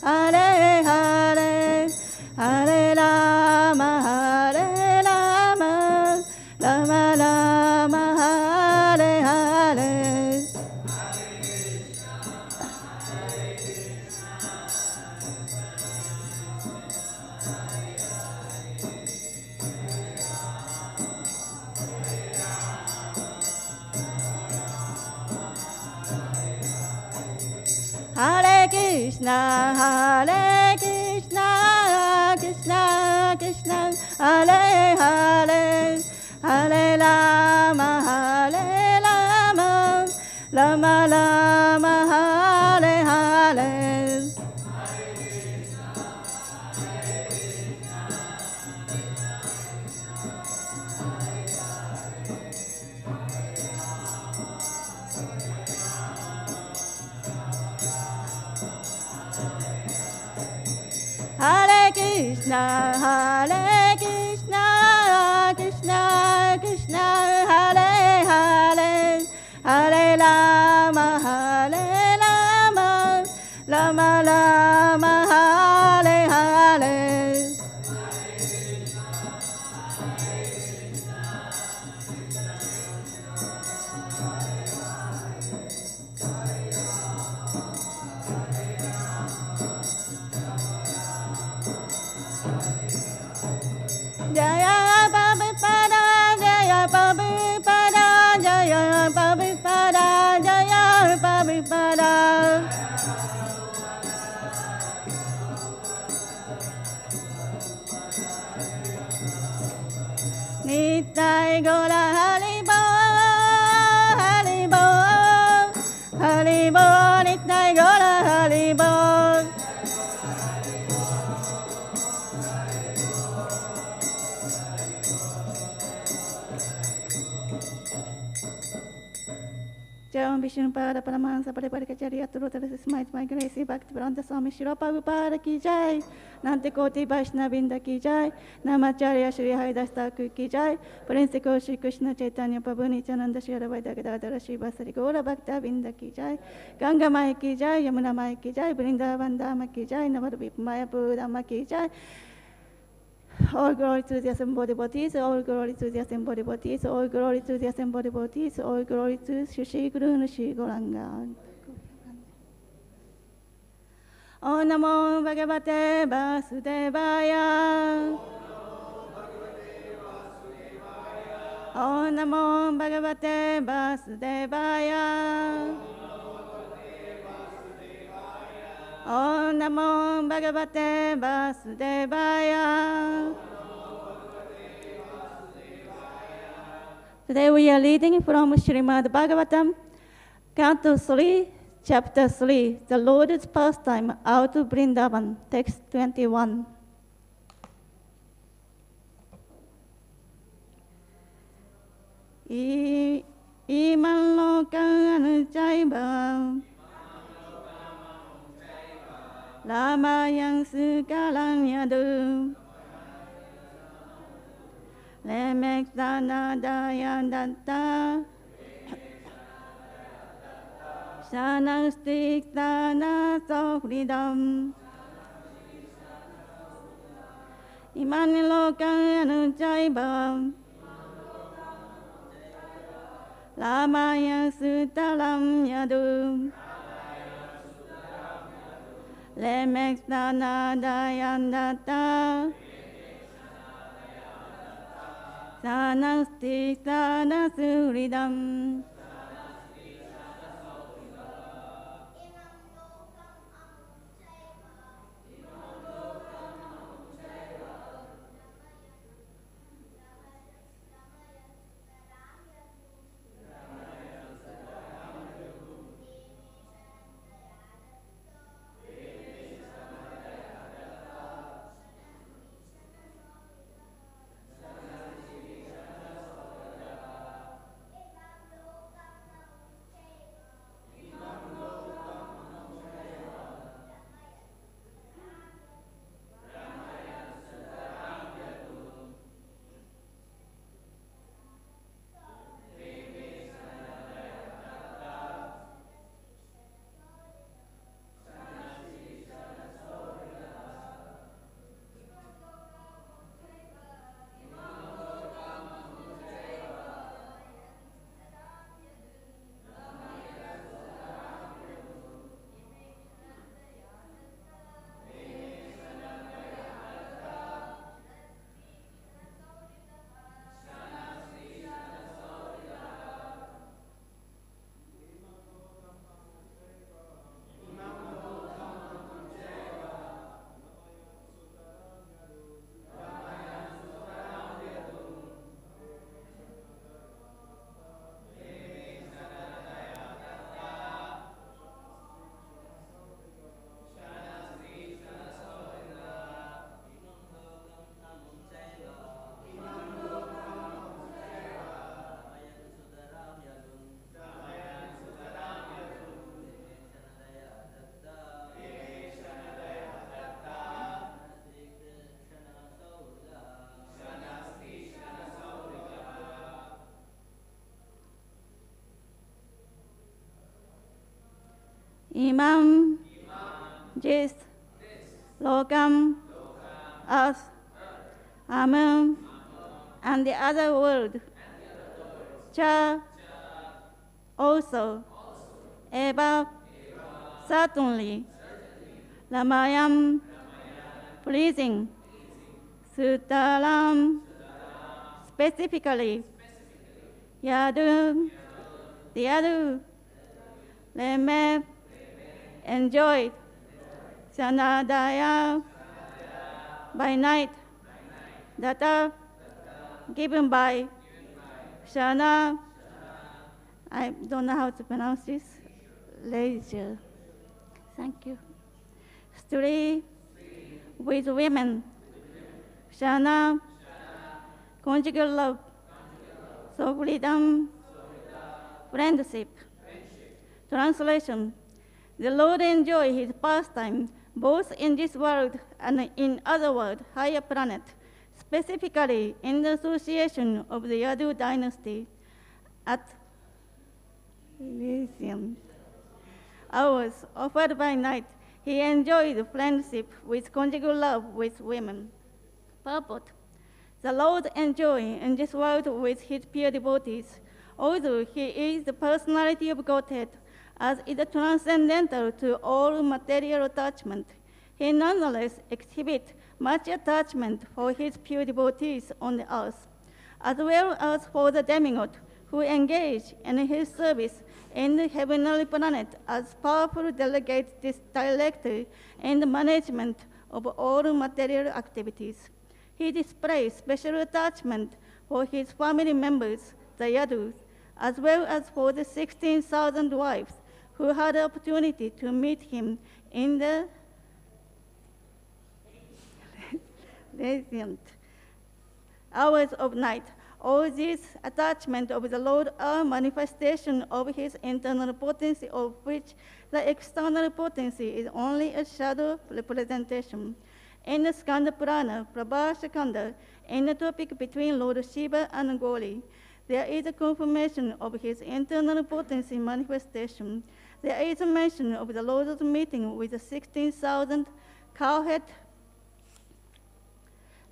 Hare Hare, Hare Rama, Hare Rama, Rama Rama, Hare Hare. Hare Krishna, Hare Krishna, Krishna Krishna, Hare Hare, Hare Rama, Hare Rama, Rama Rama, Hare Hare. Hare Krishna, Hare Krishna, Krishna Krishna, Hare Hare, Hare Rama, Hare Rama, Rama Rama, Hare Hare. Jaya Prabhupada, Jaya Prabhupada, Jaya Prabhupada, Jaya Prabhupada. Nitai Gaura Haribo, Haribo, Haribo, Nitai Gaura Haribo. Jai Vishnu Pada Paramahansa Pariparikacharya Turutara Smite My Grace Bhakti Vedanta Swami Śrīla Prabhupada Ki Jai Nante Koti Vaishnavrinda Ki Jai Namacharya Shri Haridas Thakur Ki Jai Principal Shri Krishna Chaitanya Prabhu Nityananda Shri Advaita Gadadhara Shri Vasari Gaura Bhakta Vrinda Ki Jai Ganga Maya Ki Jai Yamuna Maya Ki Jai Vrindavan Dhama Ki Jai Navadvip Mayapur Dhama Ki Jai. All glory to the assembled devotees, all glory to the assembled devotees, all glory to the assembled devotees, all glory to Shri Guru Shri Gauranga. Om Namo Bhagavate Vasudevaya. Om Namo Bhagavate Vasudevaya. Om Namo Bhagavate Vasudevaya. Today we are reading from Srimad Bhagavatam, Canto 3, Chapter 3, The Lord's Pastime out of Vrindavan, Text 21. Imaṁ lokam caiva ramayan sutarāṁ yadu reme kṣaṇadayā datta kṣaṇa-strī-kṣaṇa-sauhṛdaḥ imaṁ lokam caiva ramayan sutarāṁ yadu reme kṣaṇadayā datta kṣaṇa-strī-kṣaṇa-sauhṛdaḥ. imam, this, lokam, earth, amum, and the other world, cha, also, eva, certainly, ramayan, pleasing, sutarāṁ, specifically, yadūn, the Yadu, reme, enjoyed, kṣaṇadayā, by night, datta, given by, kṣaṇa, I don't know how to pronounce this, leisure. Thank you. Strī, with women, kṣaṇa, conjugal love, sauhṛdaḥ, friendship. Translation: the Lord enjoys his pastime both in this world and in other world, higher planet, specifically in the association of the Yadu dynasty at Elysium. Hours offered by night, he enjoyed friendship with conjugal love with women. Purport: the Lord enjoys in this world with his pure devotees, although he is the personality of Godhead, as is transcendental to all material attachment. He nonetheless exhibits much attachment for his pure devotees on the earth, as well as for the demigod who engage in his service in the heavenly planet as powerful delegates directly in the management of all material activities. He displays special attachment for his family members, the Yadus, as well as for the 16,000 wives who had the opportunity to meet him in the radiant hours of night. All these attachments of the Lord are manifestation of his internal potency, of which the external potency is only a shadow representation. In the Skanda Purāṇa, Prabhāsa-khaṇḍa, in the topic between Lord Śiva and Gaurī, there is a confirmation of his internal potency manifestation. There is a mention of the Lord's meeting with the 16,000 cowhead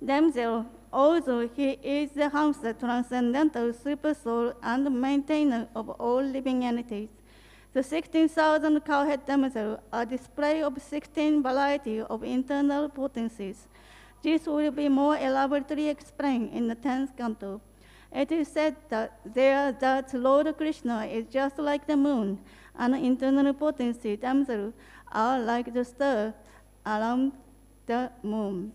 damsel. Also, he is the hamster, transcendental super soul, and maintainer of all living entities. The 16,000 cowhead damsel are display of 16 varieties of internal potencies. This will be more elaborately explained in the 10th Canto. It is said that Lord Kṛṣṇa is just like the moon, and internal potency damsel are like the star around the moon.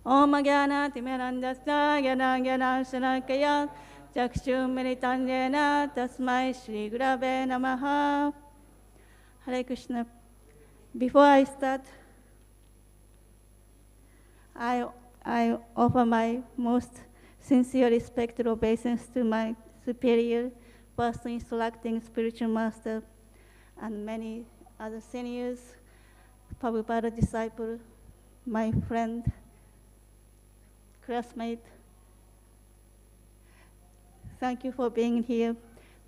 Om Jnana Timirandasya Jnana Jnana Shalakaya Chakshu Militanjena Tasmai Shri Gurave Namaha. Hare Krishna. Before I start, I offer my most sincere respect and obeisance to my superior, first instructing spiritual master, and many other seniors, Prabhupada disciple, my friend, classmate. Thank you for being here.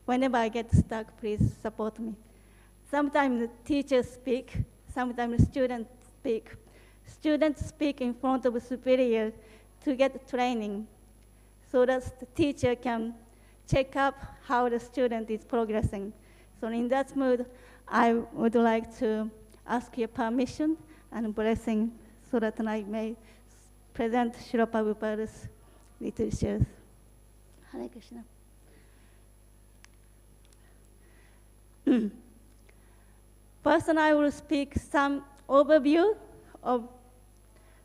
Whenever I get stuck, please support me. Sometimes the teachers speak, sometimes the students speak. Students speak in front of a superior to get training, so that the teacher can check up how the student is progressing. So in that mood, I would like to ask your permission and blessing so that I may present Srila Prabhupada's literatures. Hare Krishna. First, I will speak some overview of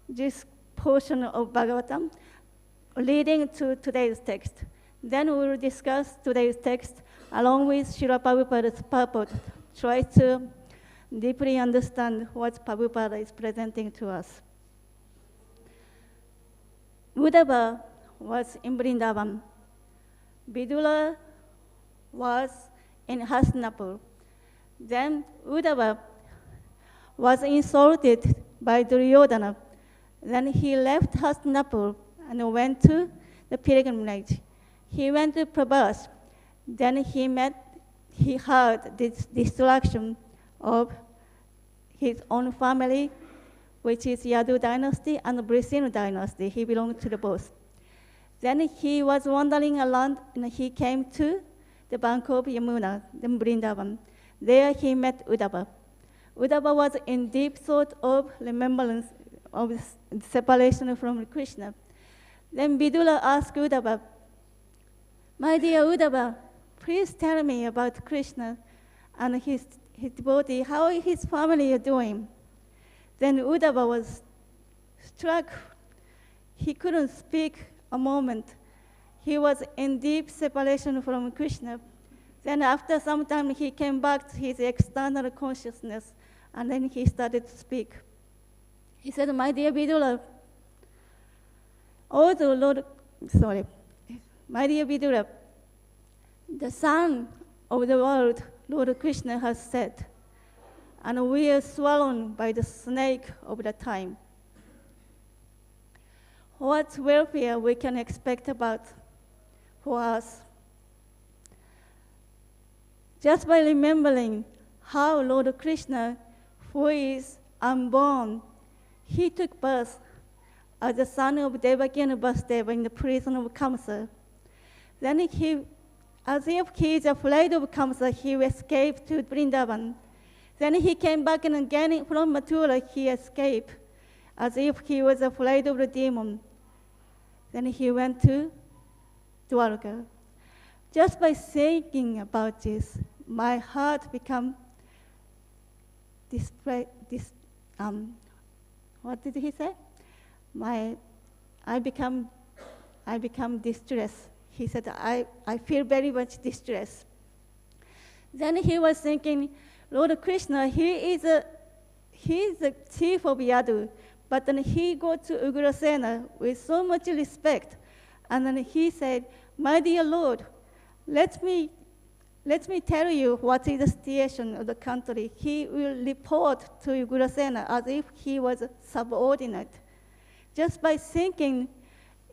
this portion of Bhagavatam, leading to today's text. Then we will discuss today's text along with Srila Prabhupada's purport, try to deeply understand what Prabhupada is presenting to us. Uddhava was in Vrindavan. Vidura was in Hastinapur. Then Uddhava was insulted by Duryodhana. Then he left Hastinapur and went to the pilgrimage. He went to Prabhāsa. Then he met he heard this destruction of his own family, which is Yadu dynasty and Brishinu dynasty. He belonged to the both. Then he was wandering around and he came to the bank of Yamuna, the Vrindavan. There he met Uddhava. Uddhava was in deep thought of remembrance of separation from Krishna. Then Vidula asked Uddhava, "My dear Uddhava, please tell me about Krishna and his devotee, how his family are doing." Then Uddhava was struck. He couldn't speak a moment. He was in deep separation from Krishna. Then after some time, he came back to his external consciousness, and then he started to speak. He said, "My dear Vidula, my dear Vidula, the sun of the world, Lord Kṛṣṇa has said, and we are swallowed by the snake of the time. What welfare we can expect about for us? Just by remembering how Lord Kṛṣṇa, who is unborn, he took birth as the son of Devaki and Vasudeva in the prison of Kamsa. Then he, as if he is afraid of Kamsa, he escaped to Vrindavan. Then he came back and again from Mathura, he escaped, as if he was afraid of the demon. Then he went to Dwarka. Just by thinking about this, my heart became what did he say? I become distressed. He said, I feel very much distressed. Then he was thinking, Lord Kṛṣṇa, he is the chief of Yadu, but then he go to Ugrasena with so much respect. And then he said, "My dear Lord, let me tell you what is the situation of the country." He will report to Ugrasena as if he was subordinate. Just by thinking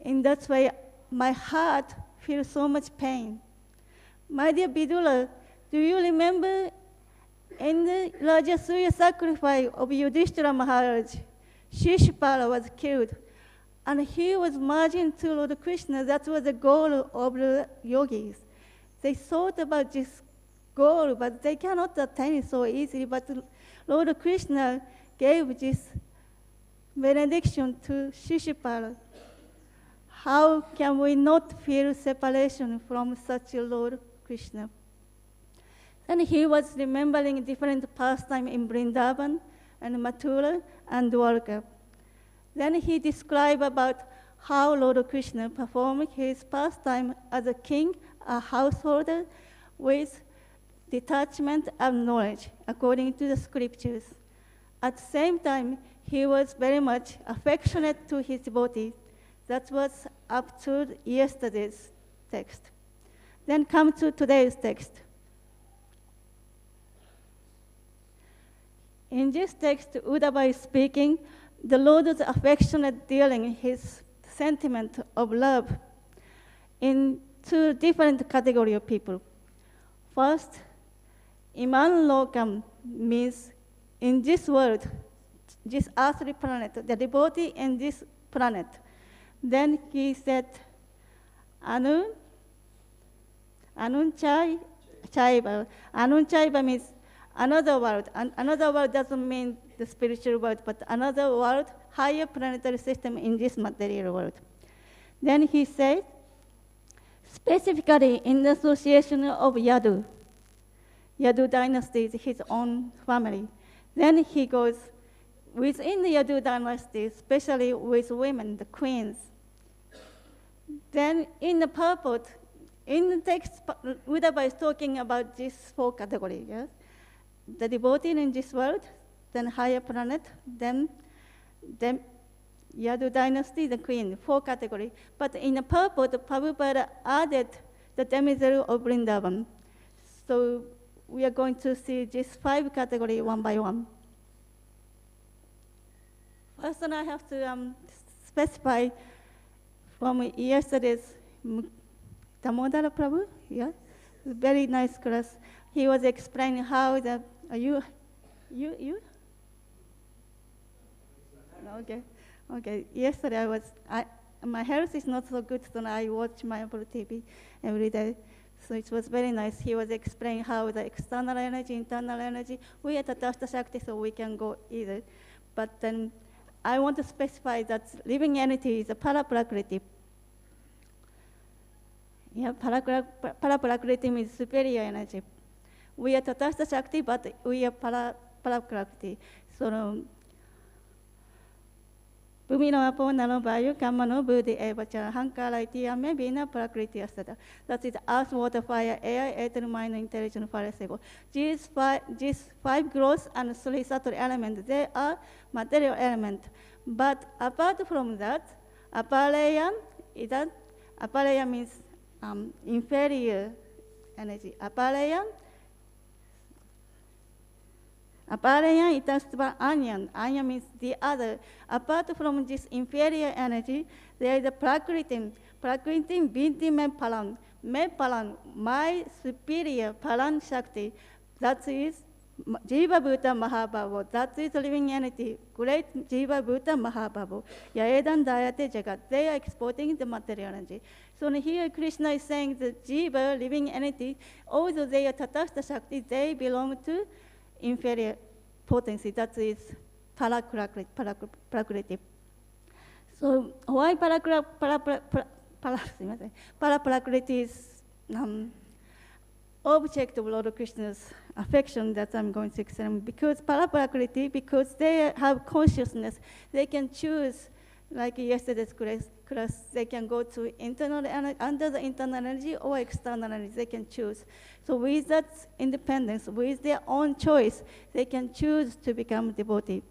in that way, my heart feels so much pain. My dear Vidula, do you remember in the Rajasuya sacrifice of Yudhishthira Maharaj, Shishupala was killed, and he was marching to Lord Kṛṣṇa. That was the goal of the yogis. They thought about this goal, but they cannot attain it so easily. But Lord Kṛṣṇa gave this benediction to Shishupala. How can we not feel separation from such a Lord Kṛṣṇa? And he was remembering different pastimes in Vrindavan and Mathura and Dwarka. Then he described about how Lord Kṛṣṇa performed his pastime as a king, a householder, with detachment and knowledge, according to the scriptures. At the same time, he was very much affectionate to his devotee. That was up to yesterday's text. Then come to today's text. In this text, Uddhava is speaking the Lord's affectionate dealing, his sentiment of love in two different categories of people. First, imaṁ lokam means in this world, this earthly planet, the devotee in this planet. Then he said, amuṁ caiva. Amuṁ caiva means another world. Another world doesn't mean the spiritual world, but another world, higher planetary system in this material world. Then he said, specifically in the association of Yadu. Yadu dynasty is his own family. Then he goes within the Yadu dynasty, especially with women, the queens. Then in the purport, in the text, Uddhava is talking about these four categories. Yes? The devotee in this world, then higher planet, then Yadu dynasty, the queen, four categories. But in the purport, Prabhupada added the demizero of Vrindavan. So we are going to see these five categories one by one. First, I have to specify from yesterday's Damodara Prabhu, yeah? Very nice class. he was explaining how the you. Okay. Yesterday my health is not so good, so I watch my Apple TV every day. So it was very nice. He was explaining how the external energy, internal energy, we are Tatastha Shakti, so we can go either. But then I want to specify that living entity is a Paraprakriti. Yeah, Paraprakriti means superior energy. We are Tatastha Shakti, but we are Paraprakriti. So, Bhumi no apo nano vayu kamma no buddhi evacha hankara iti ame bina prakriti astada. That is earth, water, fire, air, ether, mind, intelligence, fire, ego. These five gross and three subtle elements, they are material elements. But apart from that, apalaya means inferior energy. Apalaya itastva anyan. Anya means the other. Apart from this inferior energy, there is a prakritim. Prakritim binti me palang. Me palang, my superior palang shakti. That is Jiva Bhuta Mahabhavo. That is living entity. Great Jiva Bhuta Mahabhavo. Yaedan dayate jagat. They are exporting the material energy. So here Kṛṣṇa is saying the Jiva, living entity, although they are Tatastha Shakti, they belong to inferior potency, that is Paraprakriti. So why Paraprakriti is object of Lord Kṛṣṇa's affection that I'm going to explain. Because Paraprakriti, because they have consciousness, they can choose, like yesterday's class, they can go to under the internal energy or external energy, they can choose. So with that independence, with their own choice, they can choose to become devotee.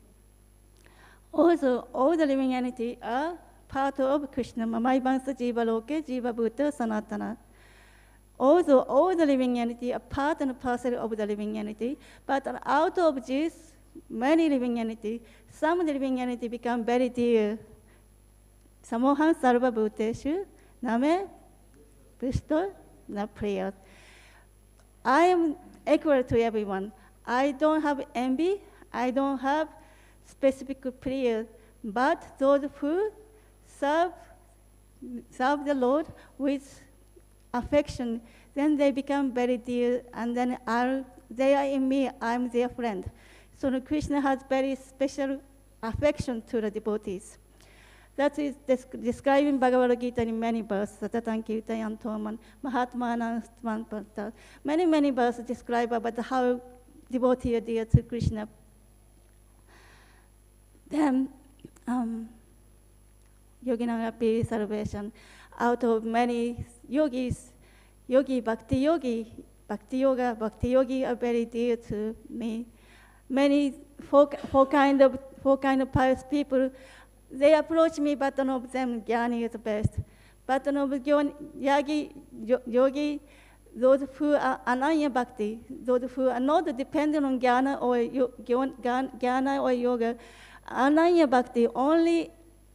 Also, all the living entities are part of Kṛṣṇa, Mamaivansa Jiva Loke, Jiva Bhuta Sanatana. Also, all the living entities are part and parcel of the living entity, but out of these many living entities, some of the living entities become very dear. Samohan sarva bhuteshu name Vishto na priya. I am equal to everyone. I don't have envy. I don't have specific prayer. But those who serve the Lord with affection, then they become very dear, and then they are in me. I'm their friend. So Kṛṣṇa has very special affection to the devotees. That is describing Bhagavad Gita in many verses. Many verses describe about how devotees are dear to Kṛṣṇa. Then, Yoginagapi salvation. Out of many yogis, Bhakti yogi are very dear to me. Many four kind of pious people, they approach me, but none of them, Jnani is the best. But none of yogi, those who are ananya bhakti, those who are not dependent on jnana or yoga, ananya bhakti, only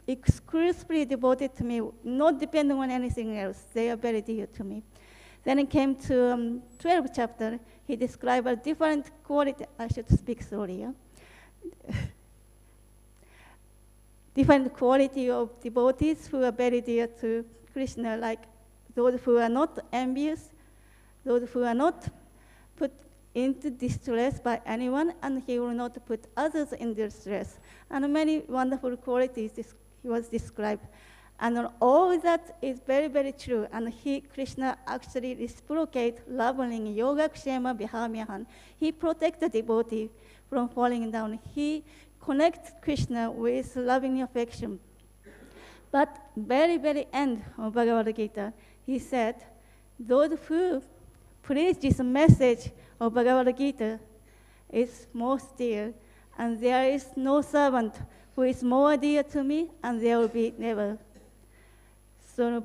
exclusively devoted to me, not depending on anything else. They are very dear to me. Then it came to 12th chapter. He described a different quality. I should speak slowly. Yeah? Different quality of devotees who are very dear to Kṛṣṇa, like those who are not envious, those who are not put into distress by anyone, and he will not put others in distress. And many wonderful qualities he was described. And all that is very, very true. And Kṛṣṇa actually reciprocates loving yoga kshema vihamyahan. He protects the devotee from falling down. He connects Kṛṣṇa with loving affection. But very, very end of Bhagavad Gita, he said, those who preach this message of Bhagavad Gita is most dear, and there is no servant who is more dear to me, and there will be never. So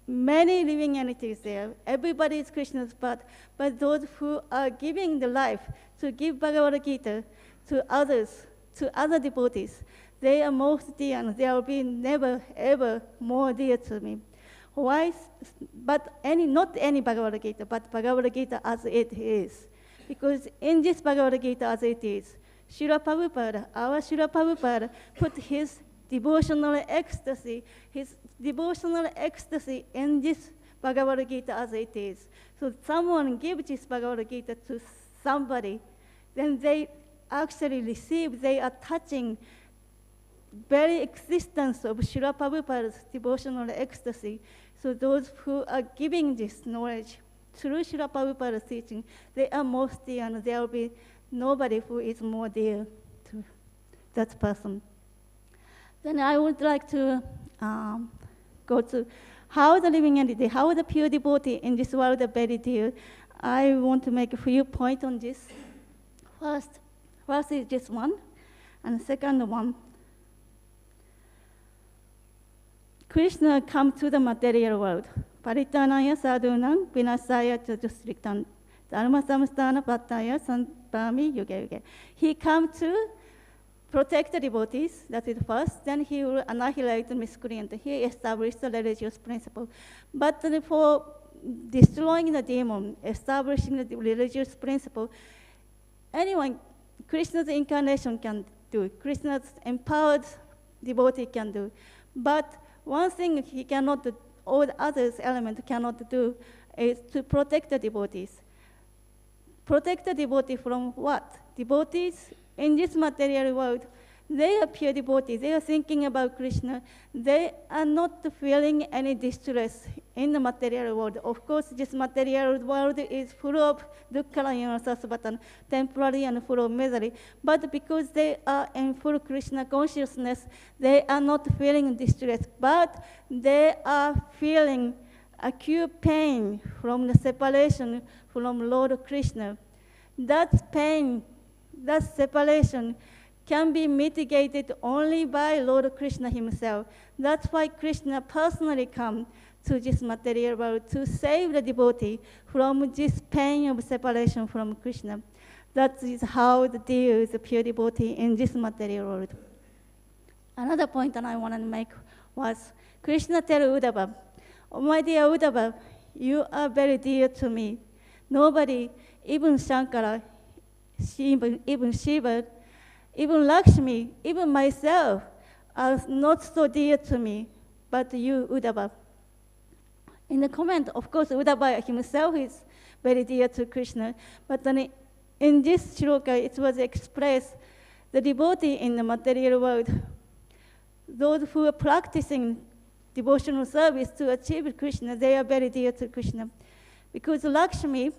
many living entities there. Everybody is Kṛṣṇa's path, but those who are giving the life to give Bhagavad Gita to others, to other devotees, they are most dear, and there will be never, ever more dear to me. Why? But not any Bhagavad Gita, but Bhagavad Gita as it is. Because in this Bhagavad Gita as it is, Srila Prabhupada, our Srila Prabhupada, put his devotional ecstasy in this Bhagavad Gita as it is. So someone gives this Bhagavad Gita to somebody, then they actually receive, they are touching very existence of Srila Prabhupada's devotional ecstasy. So those who are giving this knowledge through Srila Prabhupada's teaching, they are most dear, and there will be nobody who is more dear to that person. Then I would like to go to how the living entity, how the pure devotee in this world are very dear. I want to make a few points on this. First is this one, and the second one, Krishna come to the material world. Paritanaya sadhunam vinasaya chatusriktam dharma samstana pattaya sampami yuge yuge. He come to protect the devotees, that is first, then he will annihilate the miscreant. He established the religious principle. But for destroying the demon, establishing the religious principle, anyone, Krishna's incarnation can do, Krishna's empowered devotee can do. But one thing he cannot do, all the others elements cannot do, is to protect the devotees. Protect the devotee from what? Devotees in this material world, they are pure devotees. They are thinking about Krishna. They are not feeling any distress in the material world. Of course, this material world is full of dukkha, temporary and full of misery. But because they are in full Krishna consciousness, they are not feeling distress. But they are feeling acute pain from the separation from Lord Kṛṣṇa. That pain, that separation can be mitigated only by Lord Kṛṣṇa himself. That's why Krishna personally come to this material world to save the devotee from this pain of separation from Krishna. That is how the deal is a pure devotee in this material world. Another point that I want to make was Krishna tell Uddhava, "Oh my dear Uddhava, you are very dear to me. Nobody, even Shankara, even Shiva, even Lakshmi, even myself, are not so dear to me, but you, Uddhava." In the comment, of course, Uddhava himself is very dear to Krishna, but then in this shloka, it was expressed, the devotee in the material world, those who are practicing devotional service to achieve Krishna, they are very dear to Krishna. Because Lakshmi,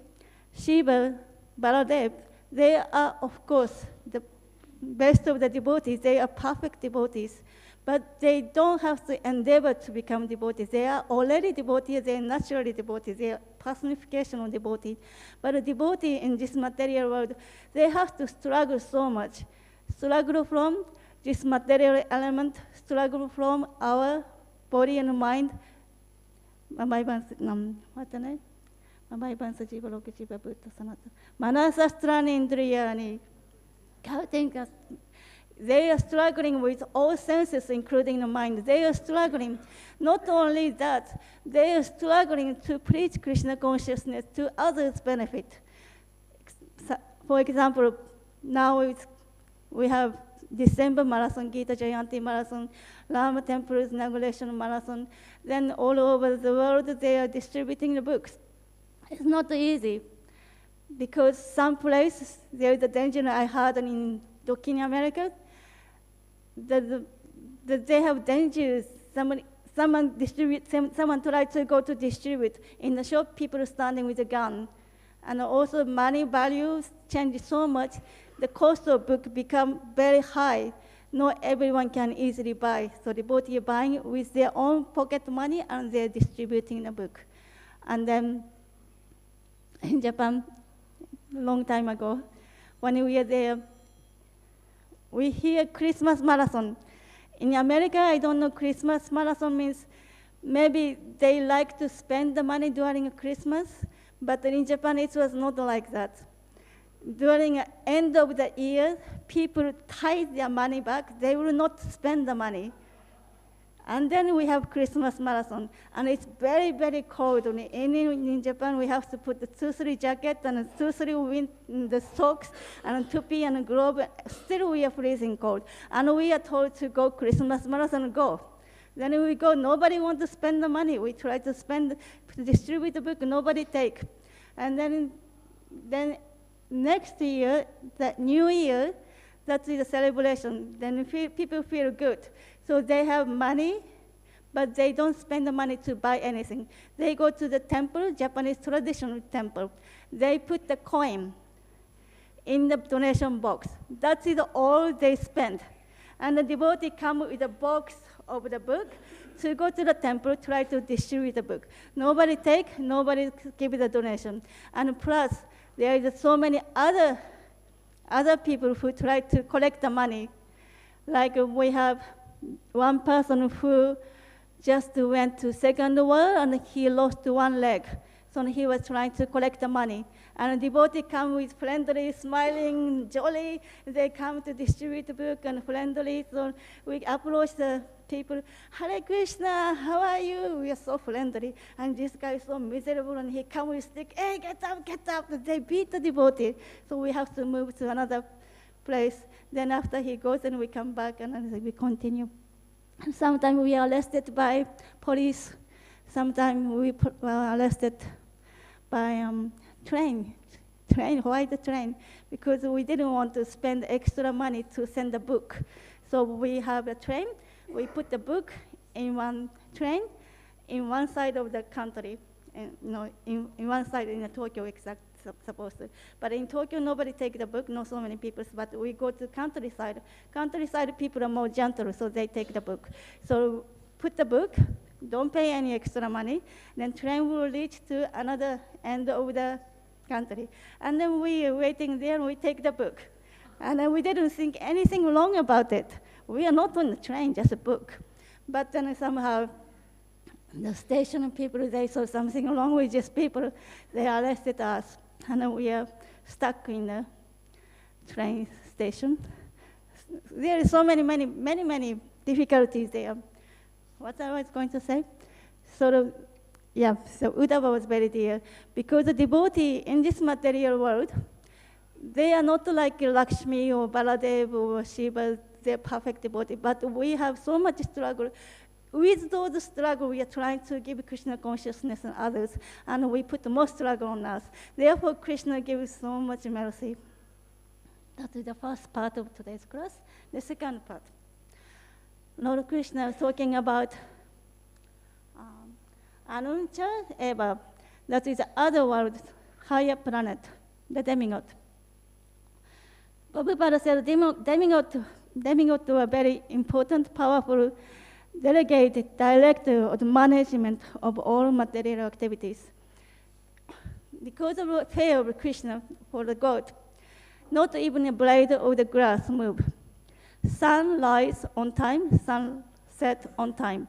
Shiva, Baladev, they are, of course, the best of the devotees. They are perfect devotees. But they don't have to endeavor to become devotees. They are already devotees. They are naturally devotees. They are personification of devotees. But a devotee in this material world, they have to struggle so much. Struggle from this material element, struggle from our body and mind. What's the name? Manasastrani indriyani. They are struggling with all senses, including the mind. They are struggling. Not only that, they are struggling to preach Krishna consciousness to others' benefit. For example, now we have December marathon, Gita Jayanti marathon, Lama Temple's inauguration marathon. Then all over the world, they are distributing the books. It's not easy, because some places, there is a danger I heard in Docking America, that they have dangers. Someone tried to go to distribute. In the shop, people standing with a gun. And also money values change so much, the cost of book become very high. Not everyone can easily buy. So devotees are buying with their own pocket money and they're distributing the book. And then in Japan, a long time ago, when we were there, we hear Christmas marathon. In America, I don't know, Christmas marathon means maybe they like to spend the money during Christmas, but in Japan, it was not like that. During the end of the year, people tie their money back. They will not spend the money. And then we have Christmas marathon, and it's very, very cold. In Japan, we have to put the 2-3 jacket and 2-3 the socks and topi and glove. Still, we are freezing cold, and we are told to go Christmas marathon. Go. Then we go. Nobody wants to spend the money. We try to distribute the book. Nobody take. And then next year, that New Year, that's the celebration. Then people feel good. So they have money, but they don't spend the money to buy anything. They go to the temple, Japanese traditional temple. They put the coin in the donation box. That is all they spend. And the devotee come with a box of the book to go to the temple, try to distribute the book. Nobody take, nobody give the donation. And plus, there is so many other people who try to collect the money. Like we have one person who just went to Second World and he lost one leg. So he was trying to collect the money. And the devotee come with friendly, smiling, jolly. They come to distribute the book and friendly. So we approach the people, Hare Krishna, how are you? We are so friendly. And this guy is so miserable and he come with stick, hey, get up, get up. They beat the devotee. So we have to move to another place. Then after he goes, and we come back and we continue. And sometimes we are arrested by police. Sometimes we are arrested by train. Why the train? Because we didn't want to spend extra money to send the book. So we have a train. We put the book in one train, in one side of the country, in one side in Tokyo, supposed to. But in Tokyo, nobody take the book, not so many people, but we go to countryside. Countryside people are more gentle, so they take the book. So put the book, don't pay any extra money, then train will reach to another end of the country. And then we are waiting there, and we take the book. And then we didn't think anything wrong about it. We are not on the train, just a book. But then somehow, the station people, they saw something wrong with these people. They arrested us, and then we are stuck in the train station. There are so many difficulties there. What I was going to say? So Uddhava was very dear. Because the devotee in this material world, they are not like Lakshmi or Baladev or Shiva, they're perfect devotee. But we have so much struggle. With those struggles, we are trying to give Krishna consciousness and others, and we put more struggle on us. Therefore, Krishna gives so much mercy. That is the first part of today's class. The second part, Lord Kṛṣṇa is talking about Anuncha Eva, that is the other world, higher planet, the demigod. Prabhupada said demigod were very important, powerful, delegated director of the management of all material activities. Because of the fear of Krishna for the God, not even a blade of the grass move. Sun rise on time, sun set on time.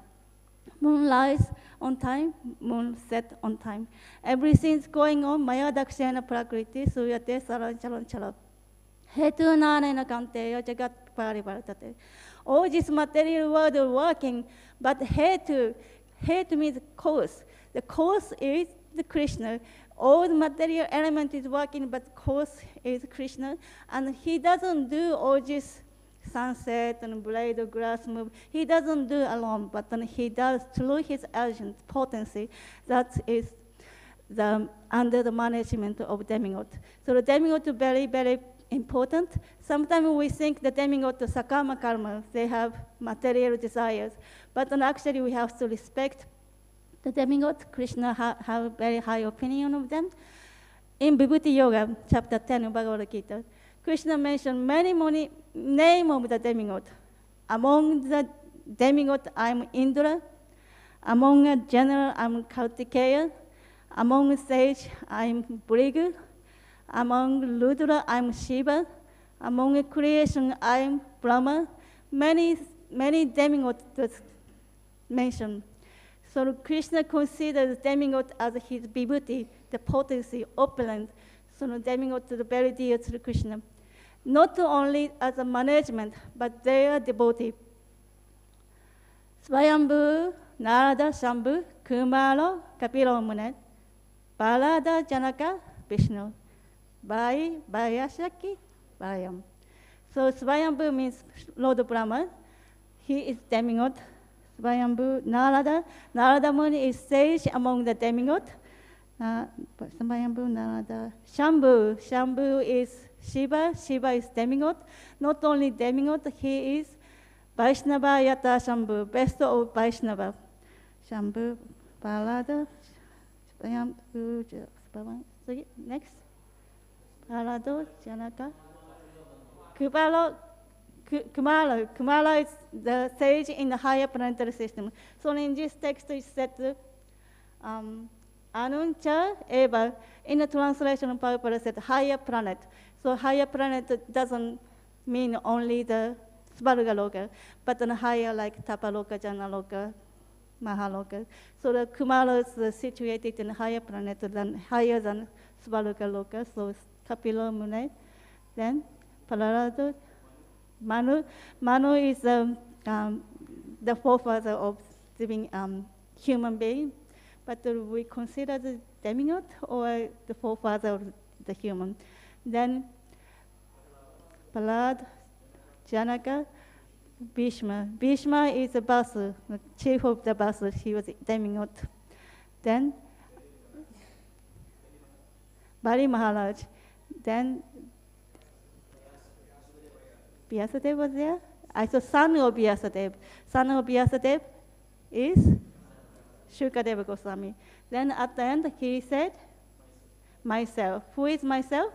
Moon rise on time, moon set on time. Everything's going on. Maya dakshena prakriti suyate saranchalanchalat. Hetu nana kante jagat parivartate. All this material world is working, but hetu means cause. The cause is the Krishna. All the material element is working, but cause is Krishna. And he doesn't do all this sunset and blade of grass move. He doesn't do alone, but he does through his agent, potency, that is under the management of demigod. So the demigod is very, very important. Sometimes we think the demigod is sakama karma, they have material desires, but actually we have to respect the demigod. Krishna have a very high opinion of them. In Vibhuti Yoga, chapter 10 of Bhagavad Gita, Krishna mentioned many names of the demigod. Among the demigod, I'm Indra. Among a general, I'm Kartikeya. Among sage, I'm Brigu. Among Rudra, I'm Shiva. Among creation, I'm Brahma. Many demigods mentioned. So Krishna considers demigod as his vibhuti, the potency, opulent. So the demigod is very dear to Krishna. Not only as a management, but they are devotee. Svayambhu, Narada, Shambhu, Kumara, Kapila Munet, Balada, Janaka, Vishnu, Vai, Vayashaki, Vayam. So Svayambhu means Lord Brahma. He is demigod. Svayambhu, Narada. Narada Muni is sage among the demigod. Svayambhu, Narada. Shambhu. Shambhu is Shiva. Shiva is demigod. Not only demigod, he is Vaishnava Yata Shambhu, best of Vaishnava. Shambhu, Balada, Svayambhu, next. Balado, Janaka. Kumara is the sage in the higher planetary system. So in this text it said, Anuncha Eva, in the translation of Prabhupada said higher planet. So higher planet doesn't mean only the Svargaloka, but the higher like Tapaloka, Janaloka, Mahaloka. So the Kumara is situated in higher planet higher than Svargaloka, so Kapila Mune. Then Palarado, Manu is the forefather of living human being, but we consider the demigod or the forefather of the human. Then Palad, Janaka, Bhishma. Bhishma is the Basu, the chief of the Basu. He was demigod. Then Bali Maharaj. Then Vyasadeva was there. I saw son of Vyasadeva. Son of Vyasadeva is Shukadeva Goswami. Then at the end he said, myself. Who is myself?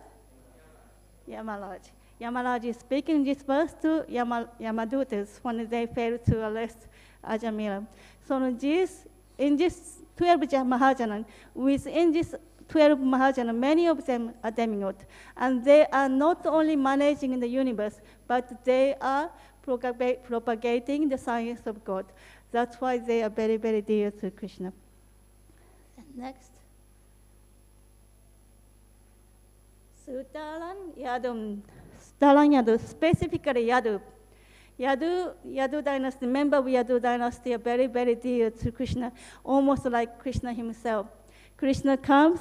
Yamaraj. Yamaraj is speaking this verse to Yamadutas when they failed to arrest Ajamila. So in this 12 Mahajanan, within this 12 Mahajana, many of them are demigods. And they are not only managing the universe, but they are propagating the science of God. That's why they are very, very dear to Krishna. Next. Sutarāṁ Yadūn. Sutarāṁ Yadu, specifically Yadu. Yadu dynasty, member of Yadu dynasty are very, very dear to Krishna, almost like Krishna himself. Krishna comes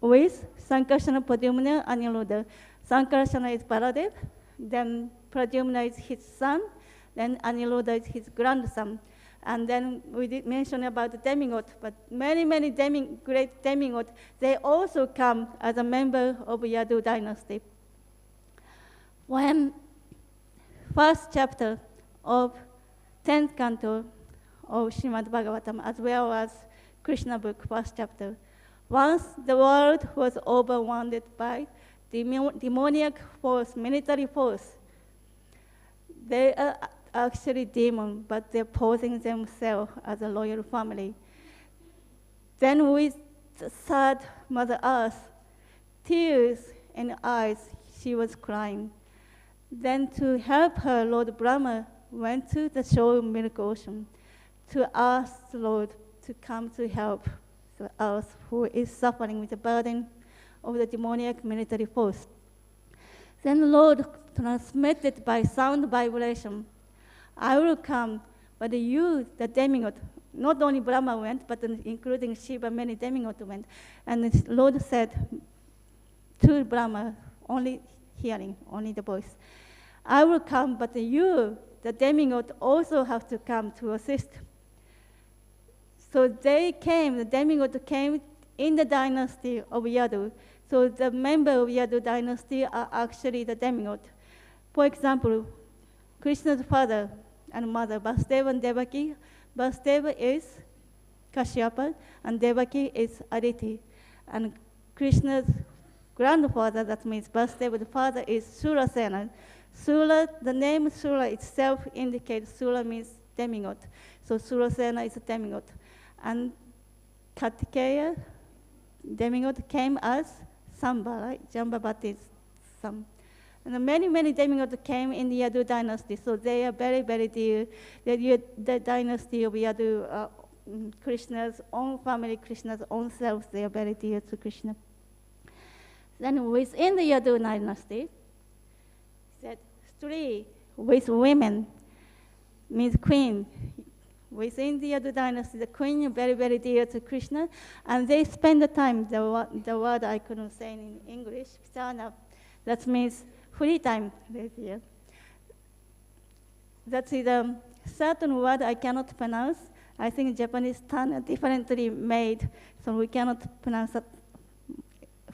with Sankarsana, Pradyumna, Aniruddha. Sankarsana is Baladev, then Pradyumna is his son, then Aniruddha is his grandson. And then we did mention about the demigod, but many great demigods, they also come as a member of Yadu dynasty. When first chapter of 10th Canto of Srimad Bhagavatam, as well as Krishna book, first chapter. Once the world was overwhelmed by demoniac force, military force. They are actually demons, but they're posing themselves as a royal family. Then with the sad Mother Earth, tears in eyes, she was crying. Then to help her, Lord Brahma went to the shore of Milk Ocean to ask the Lord to come to help the earth who is suffering with the burden of the demoniac military force. Then the Lord transmitted by sound vibration, I will come, but you, the demigod, not only Brahma went, but including Shiva, many demigods went. And the Lord said to Brahma, only hearing, only the voice, I will come, but you, the demigod, also have to come to assist. So they came, the demigod came in the dynasty of Yadu. So the member of Yadu dynasty are actually the demigod. For example, Krishna's father and mother, Vasudeva and Devaki. Vasudeva is Kashyapa, and Devaki is Aditi. And Krishna's grandfather, that means Vasudeva's father, is Surasena. Sura, the name Sura itself indicates Sura means demigod. So Surasena is a demigod. And Kartikeya, demigod, came as Samba, right? Jambavati is Sam. And many demigods came in the Yadu dynasty, so they are very, very dear. The dynasty of Yadu, Krishna's own family, Krishna's own self, they are very dear to Krishna. Then within the Yadu dynasty, said Strī with women means queen. within the Yadu dynasty, the queen very, very dear to Kṛṣṇa, and they spend the time, the word I couldn't say in English, kṣaṇa, that means free time. That is a certain word I cannot pronounce. I think Japanese tongue differently made, so we cannot pronounce that.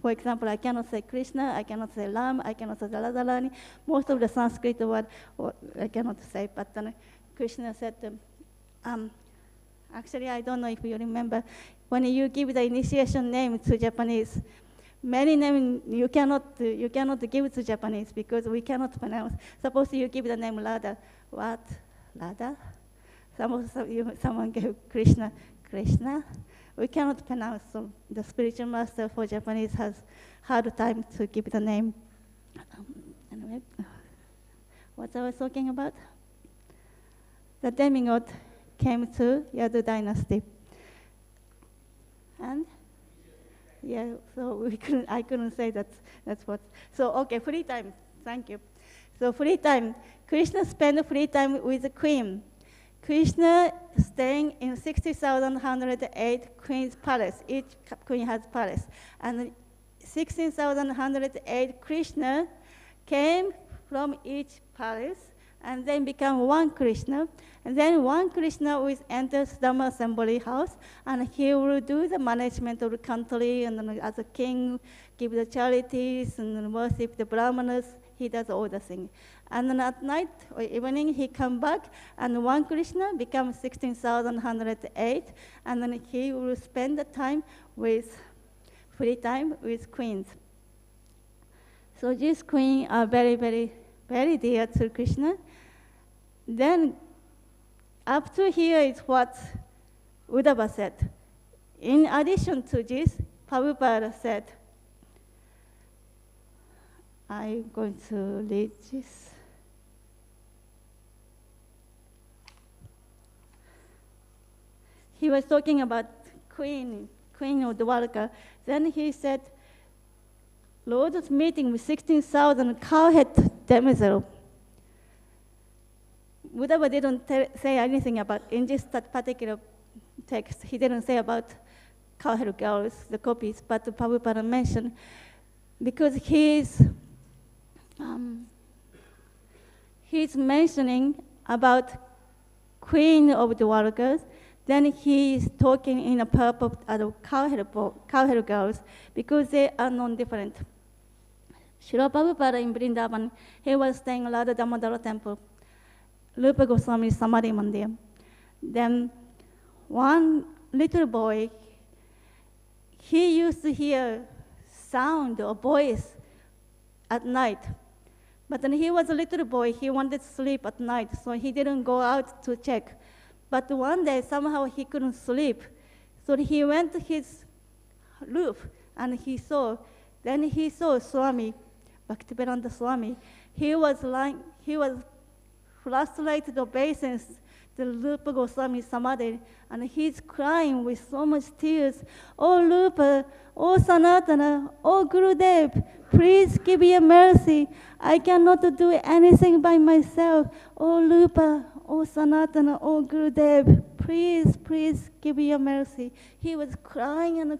For example, I cannot say Kṛṣṇa, I cannot say Ram, I cannot say Radharani. Most of the Sanskrit word I cannot say, but Kṛṣṇa said, actually, I don't know if you remember, when you give the initiation name to Japanese, many names you cannot give to Japanese because we cannot pronounce. Suppose you give the name Radha. What? Radha? Someone gave Kṛṣṇa. Kṛṣṇa? We cannot pronounce, so the spiritual master for Japanese has hard time to give the name. Anyway, what I was talking about? The demigod came to Yadu dynasty. And yeah, so I couldn't say that's what. So okay, free time, thank you. So free time, Kṛṣṇa spent free time with the queen. Kṛṣṇa staying in 60,108 queen's palace. Each queen has palace. And 16,108 Kṛṣṇa came from each palace and then become one Kṛṣṇa. And then one Kṛṣṇa will enter Dhamma assembly house, and he will do the management of the country, and as a king, give the charities and worship the brahmanas. He does all the things. And then at night or evening, he come back, and one Kṛṣṇa becomes 16,108, and then he will spend the time with free time with queens. So these queens are very, very, very dear to Kṛṣṇa. Then up to here is what Uddhava said. In addition to this, Prabhupada said, I'm going to read this. He was talking about queen of Dwarka. Then he said, Lord's meeting with 16,000 cowhead damsel. Uddhava didn't say anything about, in this particular text, he didn't say about cowhead girls, the copies, but Prabhupada mentioned, because he's mentioning about queen of the Dwarkas, then he's talking in a purport of cowhead girls, because they are non-different. Srila Prabhupada in Vrindavan, he was staying at the Damodara temple, Rupa Goswami Samadhi Mandir. Then one little boy, he used to hear sound or voice at night. But when he was a little boy, he wanted to sleep at night, so he didn't go out to check. But one day, somehow he couldn't sleep. So he went to his roof, and he saw Swami, Bhaktivedanta Swami. He was frustrated obeisance to Rupa Goswami Samadhi, and he's crying with so much tears. Oh Rupa, oh Sanatana, oh Gurudev, please give me a mercy. I cannot do anything by myself. Oh Rupa, oh Sanatana, oh Gurudev, please give me a mercy. He was crying and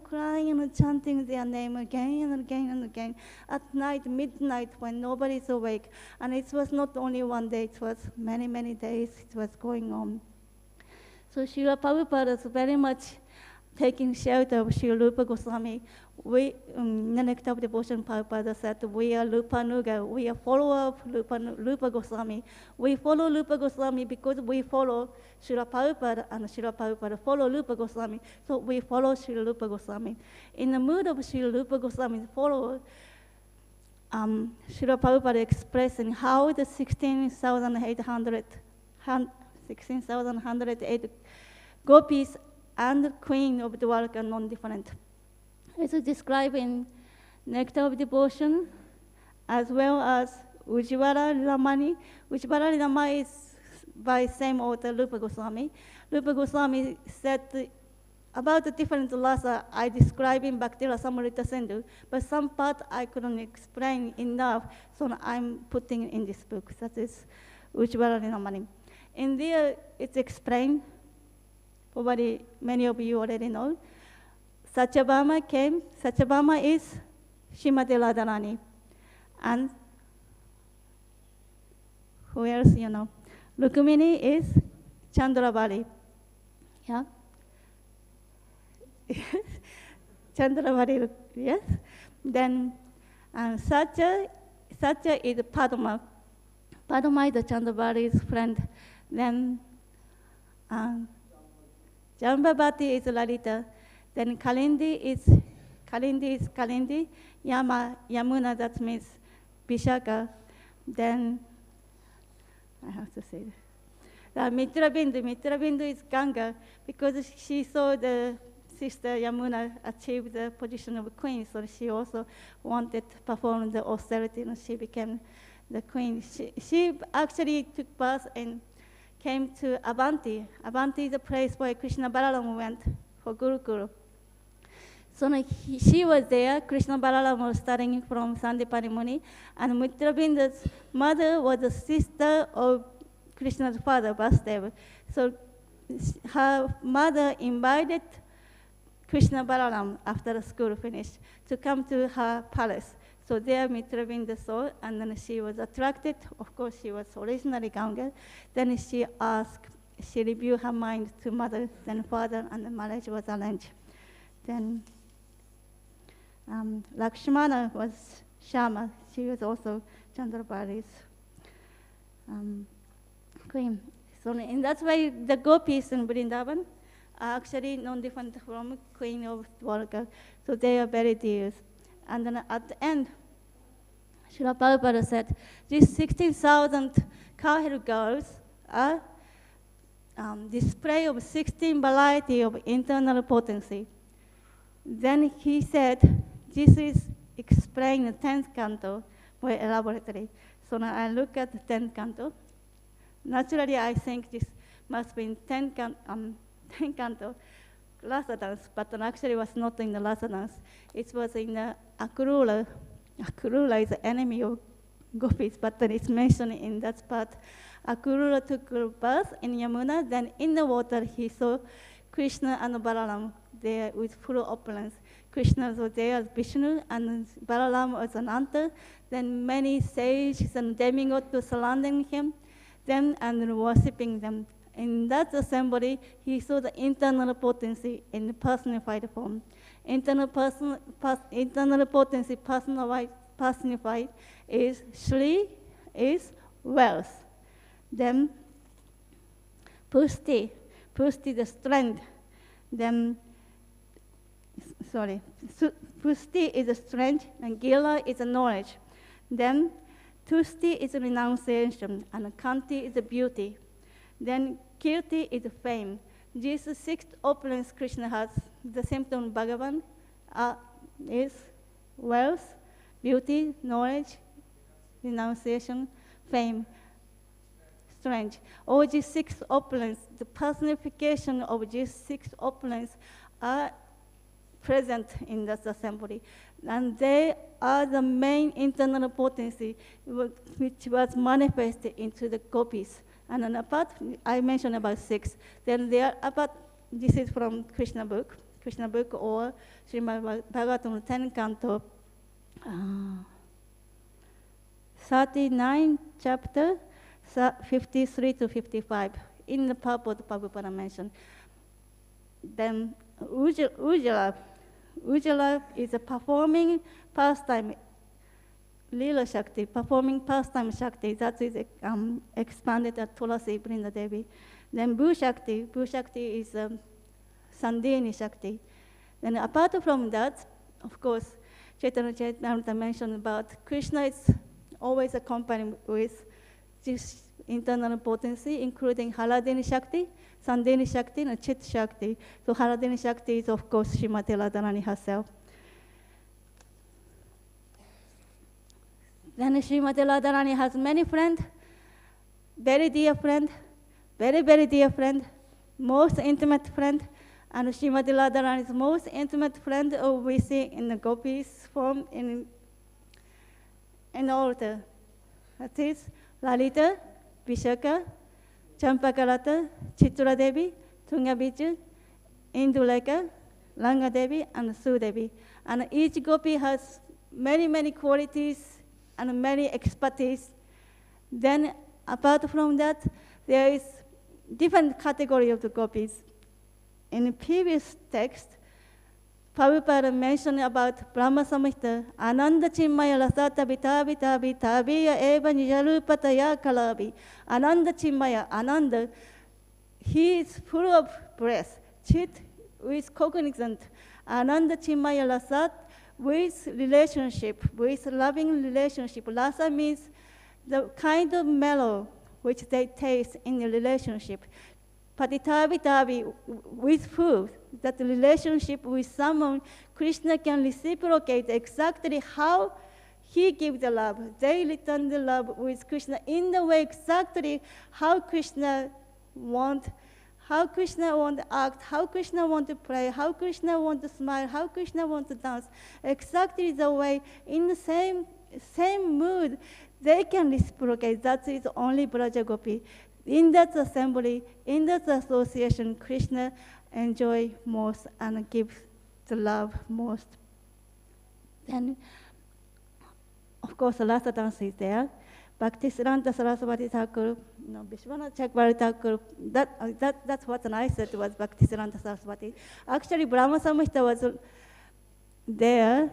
chanting their name again and again and again at night, midnight, when nobody's awake. And it was not only one day, it was many, many days it was going on. So Srila Prabhupada is very much taking shelter of Srila Rupa Goswami. We, in the Nectar of Devotion, Prabhupada said, we are Rupanuga, we are follower of Rupa Goswami. We follow Rupa Goswami because we follow Srila Prabhupada, and Srila Prabhupada follow Rupa Goswami, so we follow Srila Rupa Goswami. In the mood of Srila Rupa Goswami's follower, Srila Prabhupada expressing how the 16,108 gopis and the queen of Dwarka are non-different. It's described in Nectar of Devotion, as well as Ujjvala Ramani. Ujjvala Ramani is by same author, Rupa Goswami. Rupa Goswami said about the different rasa I describe in Bhakti Rasamrita Sindhu, but some part I couldn't explain enough, so I'm putting in this book. That is Ujjvala Ramani. In there, it's explained probably many of you already know. Satyabhama came. Satyabhama is Srimati Radharani. And who else you know? Rukmini is Chandravari. Yeah? Chandravari, yes? Then Satya is Padma. Padma is Chandravari's friend. Then Jambavati is Lalita. Then Kalindi is Kalindi. Yamuna, that means Vishaka. Then I have to say Mitra Bindu is Ganga, because she saw the sister Yamuna achieve the position of queen, so she also wanted to perform the austerity, and she became the queen. She actually took birth and came to Avanti. Avanti is a place where Krishna Balaram went for Gurukul. So she was there. Krishna Balaram was studying from Sandipani Muni, and Mitra Bindu's mother was the sister of Krishna's father, Vasudeva. So her mother invited Krishna Balaram after the school finished to come to her palace. So there Mitra Bindu saw, and then she was attracted. Of course, she was originally Ganga. Then she reviewed her mind to mother, then father, and the marriage was arranged. Then Lakshmana was Shama. She was also Chandravari's queen. So in that way, the gopis in Vrindavan are actually non-different from Queen of Dwarka. So they are very dear. And then at the end, Srila Prabhupada said, these 16,000 cowherd girls are display of 16 variety of internal potency. Then he said, this is explained in the 10th Canto more elaborately. So now I look at the 10th Canto. Naturally, I think this must be in 10th Canto, Rasa dance, but actually was not in the Rasa dance. It was in the Akrura. Akrura is the enemy of gopis, but then it's mentioned in that part. Akrura took birth in Yamuna, then in the water he saw Krishna and Balaram there with full opulence. Krishna was there as Vishnu, and Balaram was an anta. Then many sages and demigods were surrounding him, them and worshipping them. In that assembly, he saw the internal potency in the personified form. Internal potency personified is Shri, is wealth. Then Pusti the strength. Then, Pusti is the strength, and Gila is the knowledge. Then Tusti is the renunciation, and Kanti is the beauty. Then Kirti is the fame. These 6 opulence Krishna has, the symptom Bhagavan is wealth, beauty, knowledge, renunciation, fame, strength. All these 6 opulence, the personification of these 6 opulence are present in this assembly. And they are the main internal potency which was manifested into the gopis. And then apart, I mentioned about 6. Then there are about, this is from Krishna book or Srimad Bhagavatam 10th Canto, 39 chapter, 53 to 55. In the purport, Prabhupada mentioned. Then Ujjala is a performing pastime, Lila Shakti, performing pastime Shakti. That is expanded at Tulasi Brinda Devi. Then Bhu Shakti is Sandhini Shakti. Then apart from that, of course, Chaitanya Charitamrita mentioned about Krishna is always accompanied with this internal potency, including Haladini Shakti, Sandhini Shakti, and Chit Shakti. So Haladini Shakti is, of course, Srimati Radharani herself. Then Srimati Radharani has many friends, very dear friend, very, very dear friend, most intimate friend, and Srimati Radharani's most intimate friend we see in the gopis form in altar. That is Lalita, Vishaka, Champakarata, Chitra Devi, Tunga Biju, Induleka, Ranga Devi, and Sudevi. And each gopi has many, many qualities and many expertise. Then, apart from that, there is different category of the gopis. In the previous text, Prabhupada mentioned about Brahma Samhita, Ananda Chinmaya Rasata Vitavi Tavi Taviya Eva Nijarupataya Kalavi. Ananda Chinmaya, Ananda, he is full of breath. Chit with cognizant. Ananda Chinmaya Rasat with relationship, with loving relationship. Rasa means the kind of mellow which they taste in the relationship. Patitavi with food, that relationship with someone, Krishna can reciprocate exactly how he gives the love. They return the love with Krishna in the way exactly how Krishna wants to act, how Krishna wants to pray, how Krishna wants to smile, how Krishna wants to dance. Exactly the way, in the same mood, they can reciprocate. That is only Braja Gopi. In that assembly, in that association, Krishna enjoys most and gives the love most. Then, of course, Rasa dance is there. Bhaktisiddhanta Saraswati Thakur, Vishwanath Chakravarti Thakur, that's what I said was Bhaktisiddhanta Saraswati. Actually, Brahma Samhita was there.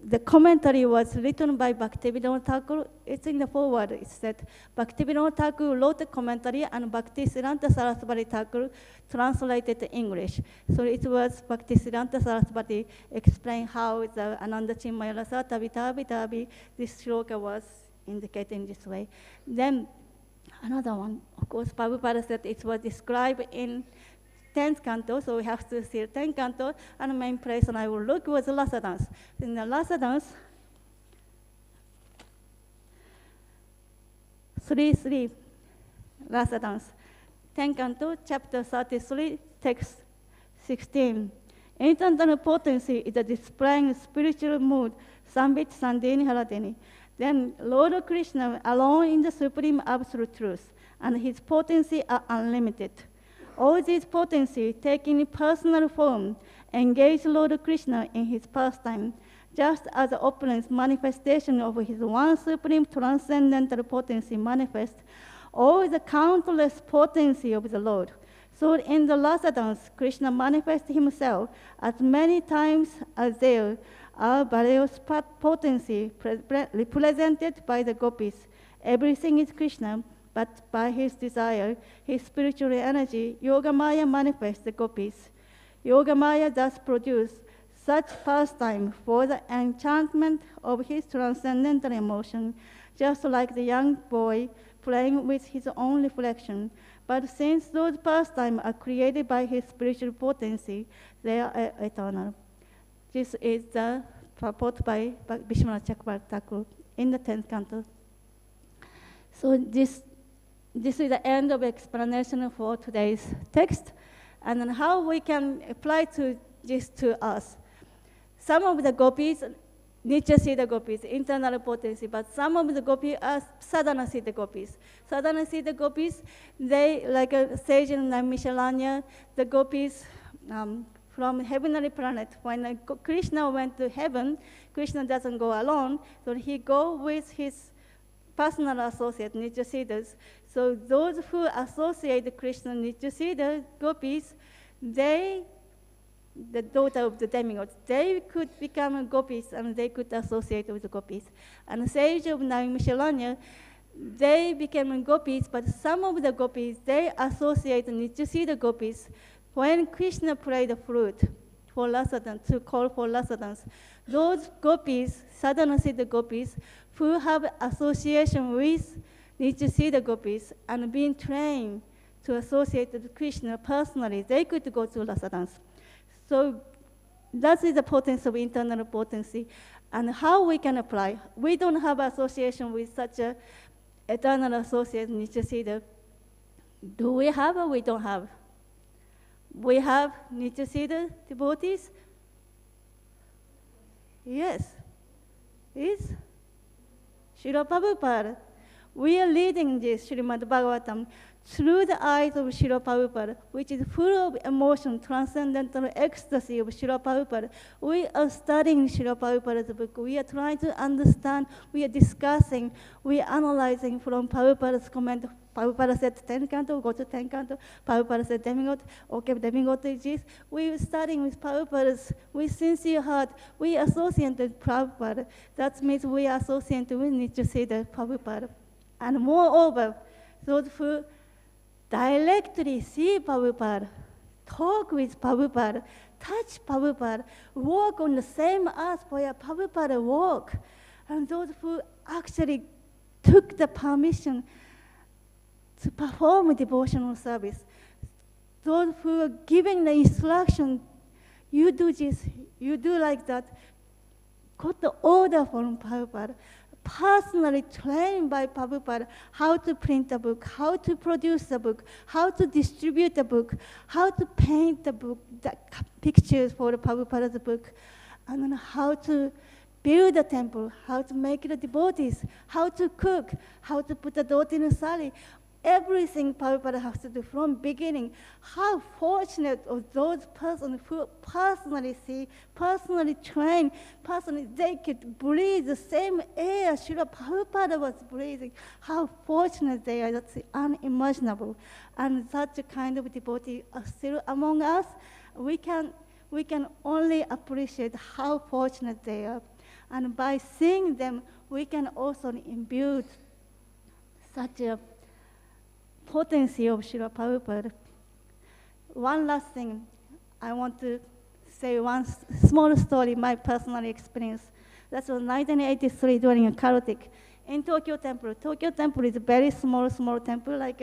The commentary was written by Bhaktivinoda Thakur. It's in the foreword. It said Bhaktivinoda Thakur wrote the commentary and Bhaktisiddhanta Saraswati Thakur translated to English. So it was Bhaktisiddhanta Saraswati explain how the Ananda Chinmaya Rasata Vitavi, this shloka was indicated in this way. Then another one, of course, Prabhupada said it was described in 10th Canto, so we have to see 10th Canto, and the main place and I will look was the Rasa dance. In the Rasa dance, 3-3 Rasa dance. 10th Canto, chapter 33, text 16. Internal potency is a displaying spiritual mood, Sambit Sandini Haradini. Then Lord Kṛṣṇa alone in the supreme absolute truth, and his potency are unlimited. All these potency taking personal form engage Lord Kṛṣṇa in his pastime, just as the opulence manifestation of his one supreme transcendental potency manifests all the countless potency of the Lord. So in the Rasa dance, Krishna manifests himself as many times as there are various potency represented by the gopis. Everything is Krishna, but by his desire, his spiritual energy, Yogamaya manifests the gopis. Yogamaya thus produces such pastime for the enchantment of his transcendental emotion, just like the young boy playing with his own reflection. But since those pastimes are created by his spiritual potency, they are eternal. This is the purport by Vishwanath Chakravarti Thakur in the 10th Canto. So this is the end of explanation for today's text, and then how we can apply this to us. Some of the gopis, Nityasiddha gopis, internal potency, but some of the gopis are sadhana-siddha gopis. Sadhana-siddha gopis, they, like a sage in Naimisharanya, the gopis from heavenly planet. When Krishna went to heaven, Krishna doesn't go alone, so he goes with his personal associate, Nityasiddhas. So those who associate Krishna Nityasiddha gopis, they, the daughter of the demigods, they could become gopis and they could associate with the gopis. And the sage of Naimisharanya, they became gopis, but some of the gopis, they associate Nityasiddha gopis. When Krishna played the flute for Rasa dance, to call for Rasa dance, those gopis, sadhana-siddha gopis, who have association with Nityasiddha gopis and being trained to associate with Krishna personally, they could go to Rasa dance. So that is the potency of internal potency. And how we can apply. We don't have association with such a eternal associate, Nityasiddha. Do we have or we don't have? We have Nityasiddha devotees? Yes. Is Srila Prabhupada. we are reading this Srimad Bhagavatam through the eyes of Srila Prabhupada, which is full of emotion, transcendental ecstasy of Srila Prabhupada. We are studying Srila Prabhupada's book. We are trying to understand, we are discussing, we are analyzing from Prabhupada's comment. Prabhupada said Tenth Canto, go to Tenth Canto. Prabhupada said demigod, okay, demigod is this. We are studying with Prabhupada's, with sincere heart. We associate with Prabhupada. That means we are associated, we need to see the Prabhupada. And moreover, those who directly see Prabhupada, talk with Prabhupada, touch Prabhupada, walk on the same earth where Prabhupada walked, and those who actually took the permission to perform devotional service, those who are giving the instruction, you do this, you do like that, got the order from Prabhupada, personally trained by Prabhupada how to print a book, how to produce a book, how to distribute a book, how to paint the book, the pictures for the Prabhupada's book, and then how to build a temple, how to make the devotees, how to cook, how to put a daughter in a sari. Everything Prabhupada has to do from beginning. How fortunate of those persons who personally see, personally train, personally they could breathe the same air Srila Prabhupada was breathing. How fortunate they are, that's unimaginable. And such a kind of devotee are still among us. We can only appreciate how fortunate they are. And by seeing them, we can also imbue such a potency of Srila Prabhupada. One last thing, I want to say one small story, my personal experience. That was 1983 during a Kartik in Tokyo Temple. Tokyo Temple is a very small temple, like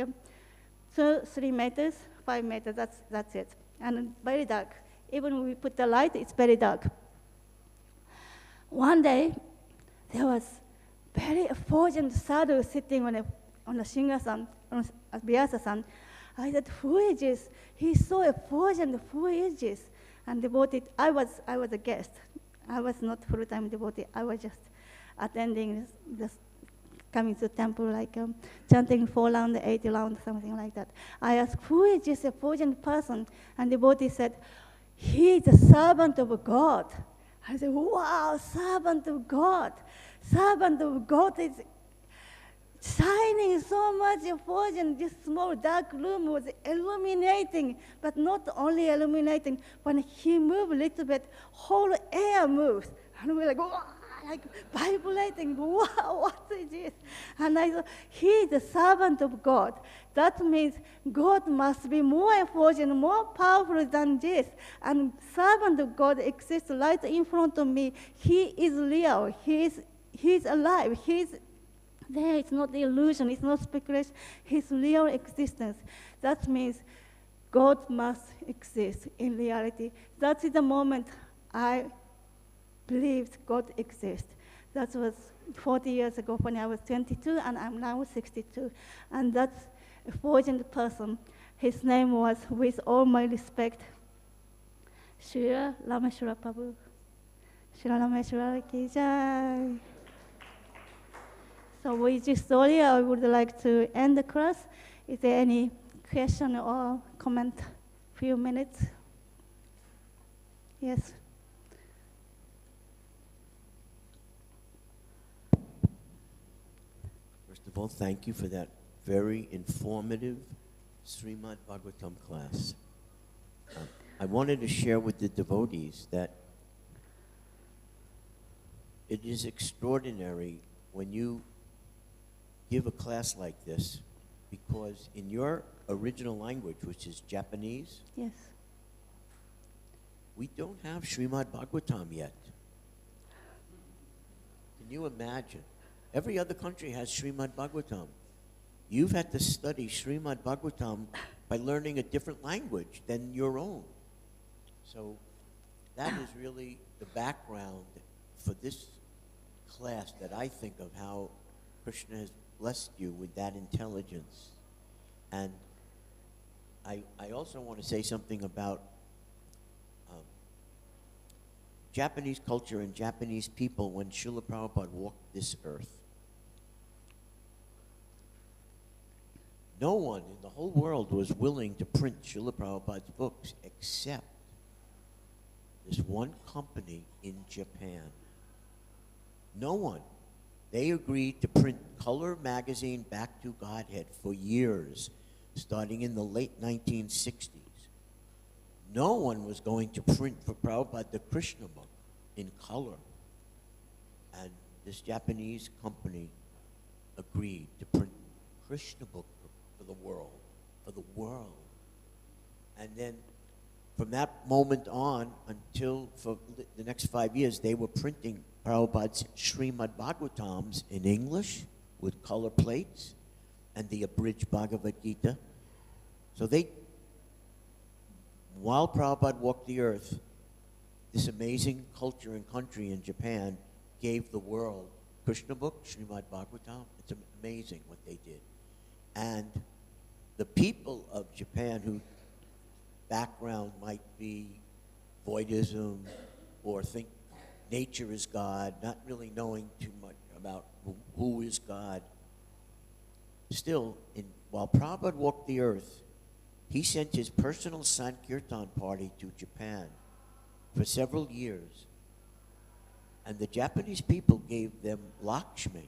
3 meters, 5 meters, that's it. And very dark. Even when we put the light, it's very dark. One day, there was very effulgent sadhu sitting on the Shingasan, on Vyasa-san. I said, who is this? He's so effulgent, who is this? And devotee, I was a guest. I was not full-time devotee. I was just attending this coming to temple, like chanting 4 rounds, 8 rounds, something like that. I asked, who is this effulgent person? And devotee said, he is a servant of God. I said, wow, servant of God. Servant of God is shining so much effulgent. This small dark room was illuminating, but not only illuminating. When he moved a little bit, whole air moves. And we're like, wow, like vibrating. Wow, what is this? And I thought, he is the servant of God. That means God must be more effulgent, more powerful than this. And servant of God exists right in front of me. He is real. He's alive. There, it's not the illusion, it's not speculation, his real existence. That means God must exist in reality. That is the moment I believed God exists. That was 40 years ago when I was 22, and I'm now 62. And that's a fortunate person. His name was, with all my respect, Srila Rameshwara Prabhu. Srila Rameshwara ki jai. So with this story, I would like to end the class. Is there any question or comment? Few minutes. Yes. First of all, thank you for that very informative Srimad Bhagavatam class. I wanted to share with the devotees that it is extraordinary when you give a class like this, because in your original language, which is Japanese, Yes. we don't have Srimad Bhagavatam yet. Can you imagine? Every other country has Srimad Bhagavatam. You've had to study Srimad Bhagavatam by learning a different language than your own. So that is really the background for this class that I think of how Kṛṣṇa has blessed you with that intelligence. And I also want to say something about Japanese culture and Japanese people when Srila Prabhupada walked this earth. no one in the whole world was willing to print Srila Prabhupada's books except this one company in Japan. No one. They agreed to print color magazine Back to Godhead for years, starting in the late 1960s. No one was going to print for Prabhupada the Kṛṣṇa book in color. And this Japanese company agreed to print Kṛṣṇa book for the world. And then from that moment on until for the next 5 years, they were printing Prabhupada's Srimad Bhagavatams in English with color plates and the abridged Bhagavad Gita. So while Prabhupada walked the earth, this amazing culture and country in Japan gave the world Kṛṣṇa book, Srimad Bhagavatam. It's amazing what they did. And the people of Japan whose background might be voidism or think nature is God, not really knowing too much about who is God. Still, while Prabhupada walked the earth, he sent his personal Sankirtan party to Japan for several years. And the Japanese people gave them Lakshmi.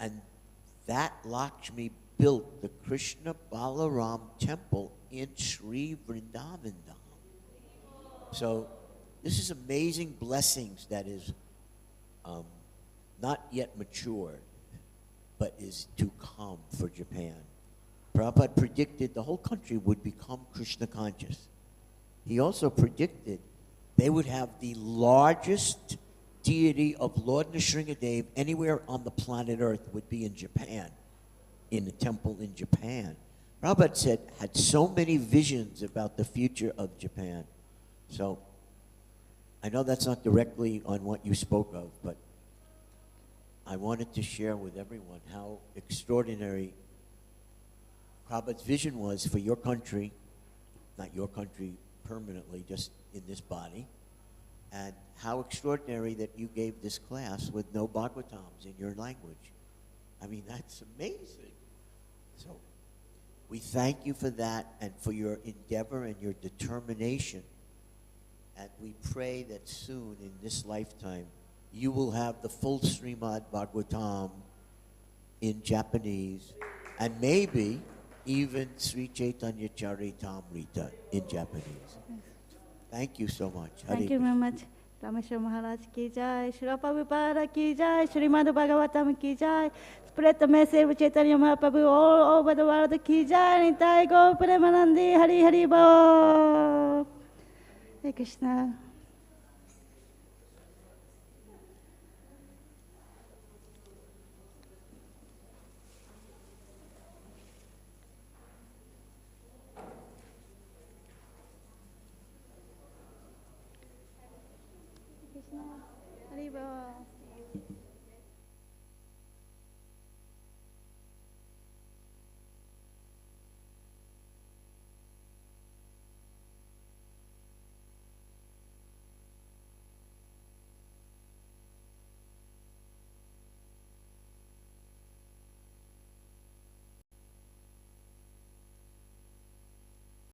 And that Lakshmi built the Krishna Balaram temple in Sri Vrindavan Dham. So this is amazing blessings that is not yet matured, but is to come for Japan. Prabhupada predicted the whole country would become Krishna conscious. He also predicted they would have the largest deity of Lord Nrsimhadev anywhere on the planet Earth would be in Japan, in a temple in Japan. Prabhupada had so many visions about the future of Japan. So I know that's not directly on what you spoke of, but I wanted to share with everyone how extraordinary Prabhupada's vision was for your country, not your country permanently, just in this body, and how extraordinary that you gave this class with no Bhagavatams in your language. I mean, that's amazing. So we thank you for that and for your endeavor and your determination. And we pray that soon in this lifetime, you will have the full Srimad Bhagavatam in Japanese, and maybe even Sri Chaitanya Charitamrita in Japanese. Thank you so much. Thank you very much. Rameshwar Maharaj ki jai, Srila Prabhupada ki jai, Srimad Bhagavatam ki jai. Spread the message of Chaitanya Mahaprabhu all over the world ki jai. Nitai Gaur Premanandi Hari Hari Bo. Hare Krishna. Hari Bo.